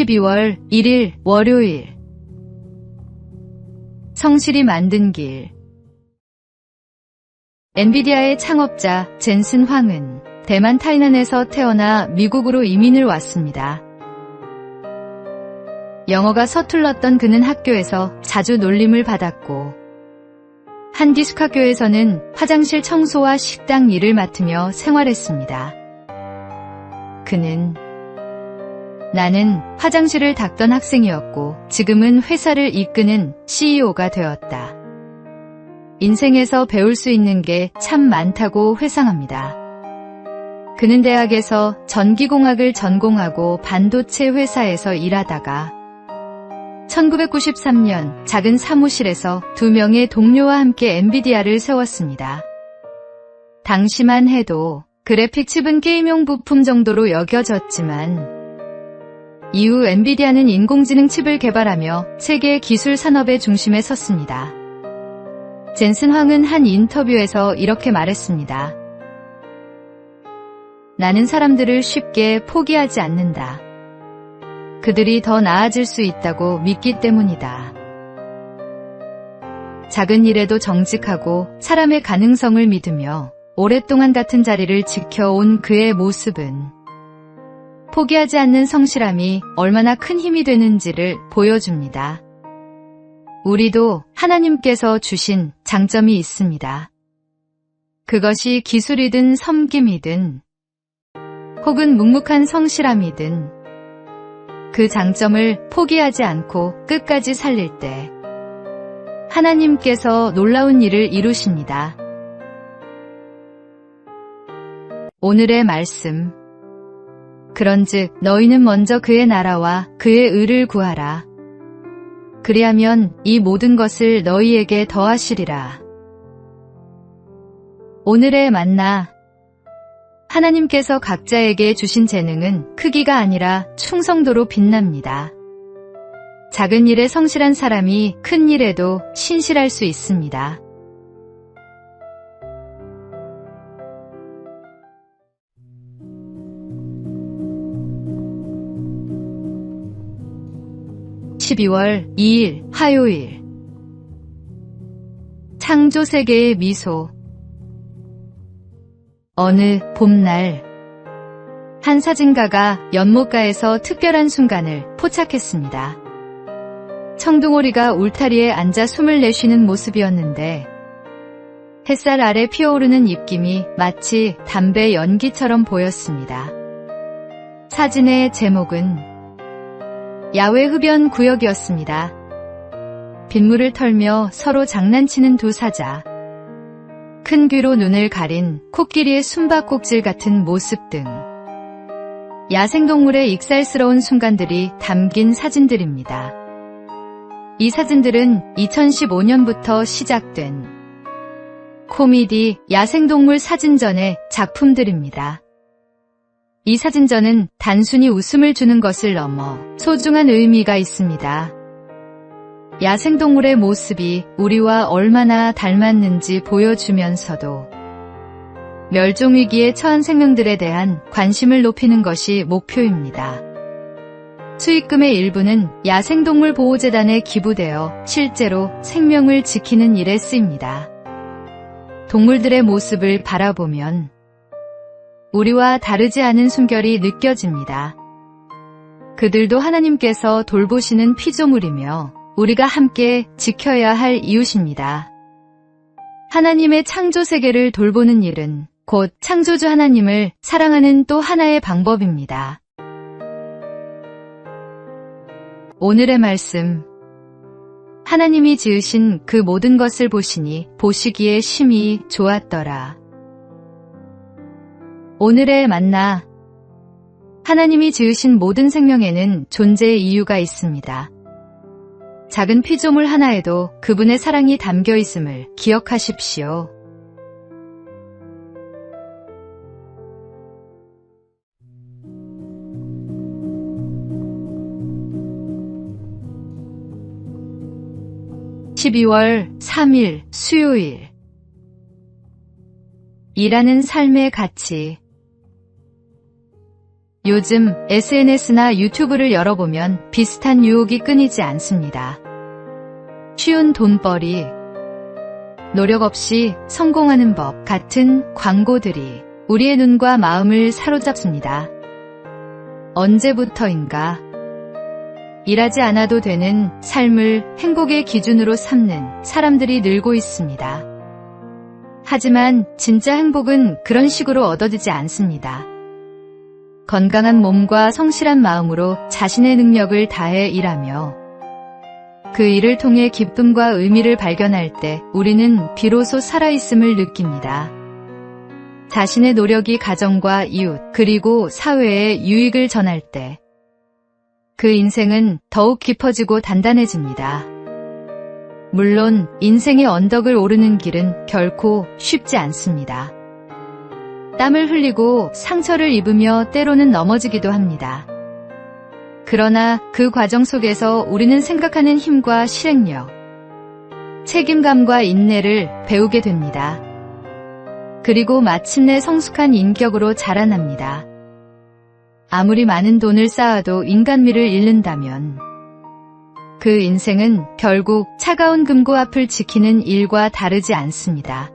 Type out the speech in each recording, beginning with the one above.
12월 1일 월요일. 성실히 만든 길. 엔비디아의 창업자 젠슨 황은 대만 타이난에서 태어나 미국으로 이민을 왔습니다. 영어가 서툴렀던 그는 학교에서 자주 놀림을 받았고 한 기숙학교에서는 화장실 청소와 식당 일을 맡으며 생활했습니다. 그는 나는 화장실을 닦던 학생이었고 지금은 회사를 이끄는 CEO가 되었다. 인생에서 배울 수 있는 게 참 많다고 회상합니다. 그는 대학에서 전기공학을 전공하고 반도체 회사에서 일하다가 1993년 작은 사무실에서 2명의 동료와 함께 엔비디아를 세웠습니다. 당시만 해도 그래픽 칩은 게임용 부품 정도로 여겨졌지만 이후 엔비디아는 인공지능 칩을 개발하며 세계 기술 산업의 중심에 섰습니다. 젠슨 황은 한 인터뷰에서 이렇게 말했습니다. 나는 사람들을 쉽게 포기하지 않는다. 그들이 더 나아질 수 있다고 믿기 때문이다. 작은 일에도 정직하고 사람의 가능성을 믿으며 오랫동안 같은 자리를 지켜온 그의 모습은 포기하지 않는 성실함이 얼마나 큰 힘이 되는지를 보여줍니다. 우리도 하나님께서 주신 장점이 있습니다. 그것이 기술이든 섬김이든 혹은 묵묵한 성실함이든 그 장점을 포기하지 않고 끝까지 살릴 때 하나님께서 놀라운 일을 이루십니다. 오늘의 말씀. 그런즉 너희는 먼저 그의 나라와 그의 의를 구하라. 그리하면 이 모든 것을 너희에게 더하시리라. 오늘의 만나. 하나님께서 각자에게 주신 재능은 크기가 아니라 충성도로 빛납니다. 작은 일에 성실한 사람이 큰 일에도 신실할 수 있습니다. (12월 2일) 화요일. 창조 세계의 미소. 어느 봄날 한 사진가가 연못가에서 특별한 순간을 포착했습니다. 청둥오리가 울타리에 앉아 숨을 내쉬는 모습이었는데 햇살 아래 피어오르는 입김이 마치 담배 연기처럼 보였습니다. 사진의 제목은 야외 흡연 구역이었습니다. 빗물을 털며 서로 장난치는 두 사자, 큰 귀로 눈을 가린 코끼리의 숨바꼭질 같은 모습 등 야생동물의 익살스러운 순간들이 담긴 사진들입니다. 이 사진들은 2015년부터 시작된 코미디 야생동물 사진전의 작품들입니다. 이 사진전은 단순히 웃음을 주는 것을 넘어 소중한 의미가 있습니다. 야생동물의 모습이 우리와 얼마나 닮았는지 보여주면서도 멸종위기에 처한 생명들에 대한 관심을 높이는 것이 목표입니다. 수익금의 일부는 야생동물 보호재단에 기부되어 실제로 생명을 지키는 일에 쓰입니다. 동물들의 모습을 바라보면 우리와 다르지 않은 숨결이 느껴집니다. 그들도 하나님께서 돌보시는 피조물이며 우리가 함께 지켜야 할 이웃입니다. 하나님의 창조 세계를 돌보는 일은 곧 창조주 하나님을 사랑하는 또 하나의 방법입니다. 오늘의 말씀. 하나님이 지으신 그 모든 것을 보시니 보시기에 심히 좋았더라. 오늘의 만나. 하나님이 지으신 모든 생명에는 존재의 이유가 있습니다. 작은 피조물 하나에도 그분의 사랑이 담겨 있음을 기억하십시오. (12월 3일) 수요일. 일하는 삶의 가치. 요즘 SNS나 유튜브를 열어보면 비슷한 유혹이 끊이지 않습니다. 쉬운 돈벌이, 노력 없이 성공하는 법 같은 광고들이 우리의 눈과 마음을 사로잡습니다. 언제부터인가 일하지 않아도 되는 삶을 행복의 기준으로 삼는 사람들이 늘고 있습니다. 하지만 진짜 행복은 그런 식으로 얻어지지 않습니다. 건강한 몸과 성실한 마음으로 자신의 능력을 다해 일하며 그 일을 통해 기쁨과 의미를 발견할 때 우리는 비로소 살아있음을 느낍니다. 자신의 노력이 가정과 이웃 그리고 사회에 유익을 전할 때 그 인생은 더욱 깊어지고 단단해집니다. 물론 인생의 언덕을 오르는 길은 결코 쉽지 않습니다. 땀을 흘리고 상처를 입으며 때로는 넘어지기도 합니다. 그러나 그 과정 속에서 우리는 생각하는 힘과 실행력, 책임감과 인내를 배우게 됩니다. 그리고 마침내 성숙한 인격으로 자라납니다. 아무리 많은 돈을 쌓아도 인간미를 잃는다면 그 인생은 결국 차가운 금고 앞을 지키는 일과 다르지 않습니다.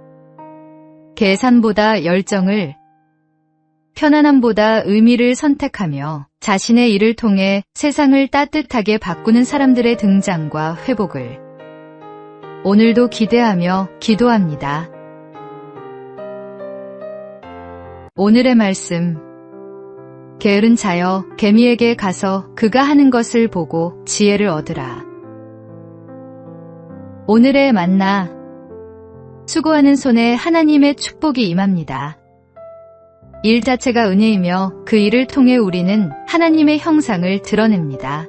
계산보다 열정을, 편안함보다 의미를 선택하며 자신의 일을 통해 세상을 따뜻하게 바꾸는 사람들의 등장과 회복을 오늘도 기대하며 기도합니다. 오늘의 말씀. 게으른 자여 개미에게 가서 그가 하는 것을 보고 지혜를 얻으라. 오늘의 만나. 수고하는 손에 하나님의 축복이 임합니다. 일 자체가 은혜이며 그 일을 통해 우리는 하나님의 형상을 드러냅니다.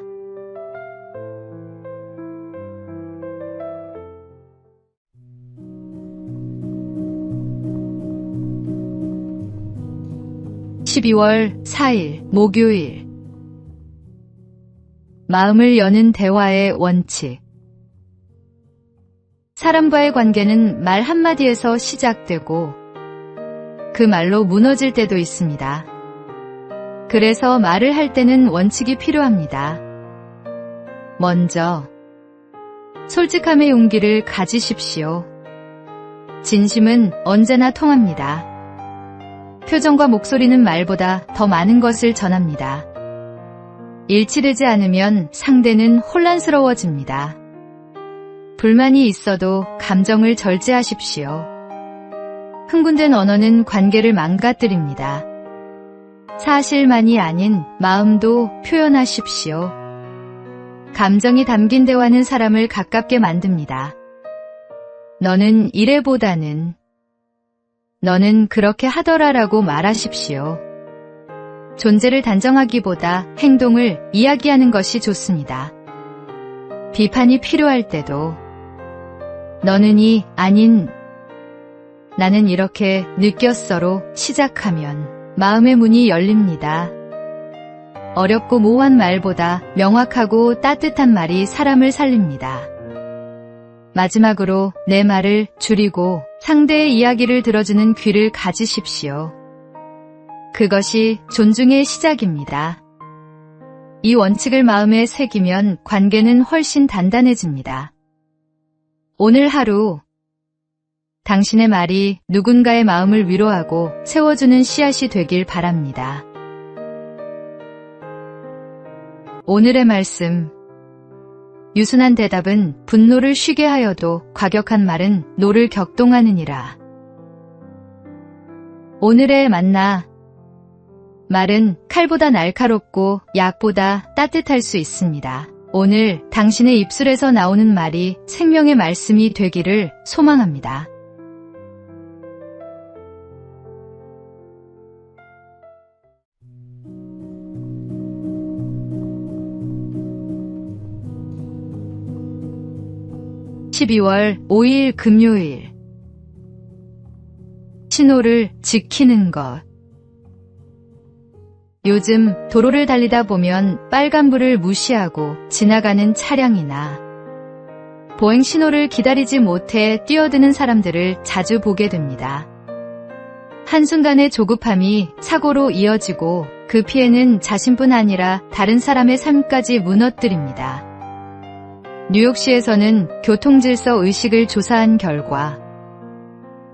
(12월 4일) 목요일. 마음을 여는 대화의 원칙. 사람과의 관계는 말 한마디에서 시작되고 그 말로 무너질 때도 있습니다. 그래서 말을 할 때는 원칙이 필요합니다. 먼저, 솔직함의 용기를 가지십시오. 진심은 언제나 통합니다. 표정과 목소리는 말보다 더 많은 것을 전합니다. 일치되지 않으면 상대는 혼란스러워집니다. 불만이 있어도 감정을 절제하십시오. 흥분된 언어는 관계를 망가뜨립니다. 사실만이 아닌 마음도 표현하십시오. 감정이 담긴 대화는 사람을 가깝게 만듭니다. 너는 이래보다는 너는 그렇게 하더라라고 말하십시오. 존재를 단정하기보다 행동을 이야기하는 것이 좋습니다. 비판이 필요할 때도 너는이 아닌 나는 이렇게 느꼈어로 시작하면 마음의 문이 열립니다. 어렵고 모호한 말보다 명확하고 따뜻한 말이 사람을 살립니다. 마지막으로 내 말을 줄이고 상대의 이야기를 들어주는 귀를 가지십시오. 그것이 존중의 시작입니다. 이 원칙을 마음에 새기면 관계는 훨씬 단단해집니다. 오늘 하루 당신의 말이 누군가의 마음을 위로하고 세워주는 씨앗이 되길 바랍니다. 오늘의 말씀. 유순한 대답은 분노를 쉬게 하여도 과격한 말은 노를 격동하느니라. 오늘의 만나. 말은 칼보다 날카롭고 약보다 따뜻할 수 있습니다. 오늘 당신의 입술에서 나오는 말이 생명의 말씀이 되기를 소망합니다. (12월 5일) 금요일. 신호를 지키는 것. 요즘 도로를 달리다 보면 빨간불을 무시하고 지나가는 차량이나 보행 신호를 기다리지 못해 뛰어드는 사람들을 자주 보게 됩니다. 한순간의 조급함이 사고로 이어지고 그 피해는 자신뿐 아니라 다른 사람의 삶까지 무너뜨립니다. 뉴욕시에서는 교통질서 의식을 조사한 결과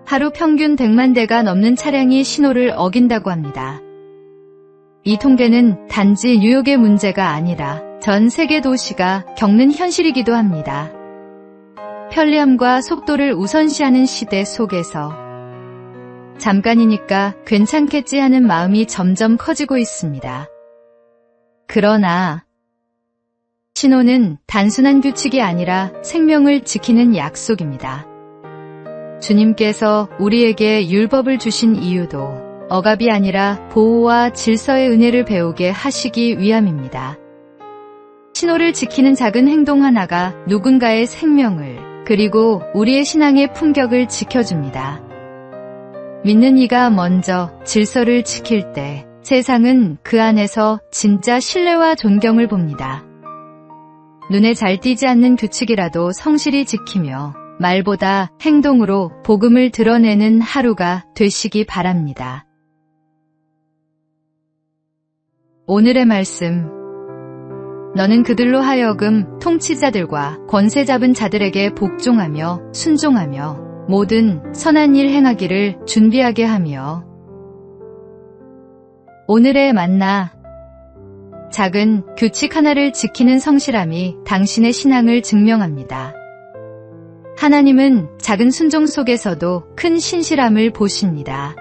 하루 평균 100만 대가 넘는 차량이 신호를 어긴다고 합니다. 이 통계는 단지 뉴욕의 문제가 아니라 전 세계 도시가 겪는 현실이기도 합니다. 편리함과 속도를 우선시하는 시대 속에서 잠깐이니까 괜찮겠지 하는 마음이 점점 커지고 있습니다. 그러나 신호는 단순한 규칙이 아니라 생명을 지키는 약속입니다. 주님께서 우리에게 율법을 주신 이유도 억압이 아니라 보호와 질서의 은혜를 배우게 하시기 위함입니다. 신호를 지키는 작은 행동 하나가 누군가의 생명을 그리고 우리의 신앙의 품격을 지켜줍니다. 믿는 이가 먼저 질서를 지킬 때 세상은 그 안에서 진짜 신뢰와 존경을 봅니다. 눈에 잘 띄지 않는 규칙이라도 성실히 지키며 말보다 행동으로 복음을 드러내는 하루가 되시기 바랍니다. 오늘의 말씀. 너는 그들로 하여금 통치자들과 권세 잡은 자들에게 복종하며 순종하며 모든 선한 일 행하기를 준비하게 하며. 오늘의 만나. 작은 규칙 하나를 지키는 성실함이 당신의 신앙을 증명합니다. 하나님은 작은 순종 속에서도 큰 신실함을 보십니다.